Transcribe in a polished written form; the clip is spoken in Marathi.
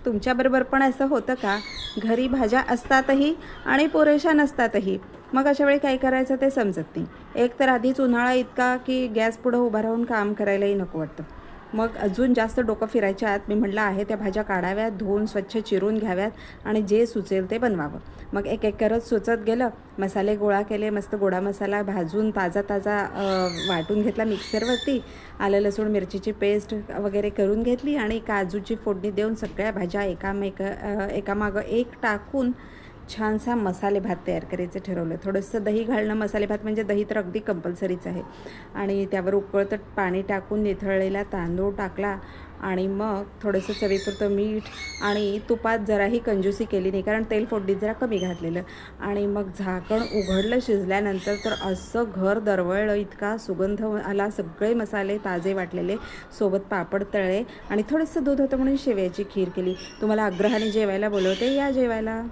तुमच्याबरोबर पण असं होतं का? घरी भाज्या असतातही आणि पुरेशा नसतातही. मग अशा वेळी काय करायचं ते समजत नाही. एक तर आधीच उन्हाळा इतका की गॅस पुढं उभं राहून काम करायलाही नको वाटतं. मग अजून जास्त डोकं फिरायच्या आत मी म्हटलं आहे त्या भाज्या काढाव्यात, धुवून स्वच्छ चिरून घ्याव्यात आणि जे सुचेल ते बनवावं. मग एक एक करत सुचत गेलं. मसाले गोळा केले, मस्त गोडा मसाला भाजून ताजा ताजा वाटून घेतला मिक्सरवरती. आलं लसूण मिरचीची पेस्ट वगैरे करून घेतली आणि काजूची फोडणी देऊन सगळ्या भाज्या एकामागं एक टाकून छानसा मसाले भात तयार करायचं ठरवलं. थोडंसं दही घालणं, मसाले भात म्हणजे दही तर अगदी कंपल्सरीच आहे. आणि त्यावर उकळतं पाणी टाकून निथळलेला तांदूळ टाकला आणि मग थोडंसं चवीपुरतं मीठ आणि तुपात जराही कंजूसी केली नाही, कारण तेल फोडणीत जरा कमी घातलेलं. आणि मग झाकण उघडलं शिजल्यानंतर तर असं घर दरवळलं, इतका सुगंध आला. सगळे मसाले ताजे वाटलेले, सोबत पापड तळले आणि थोडंसं दूध होतं म्हणून शेवयाची खीर केली. तुम्हाला आग्रहाने जेवायला बोलवते, या जेवायला.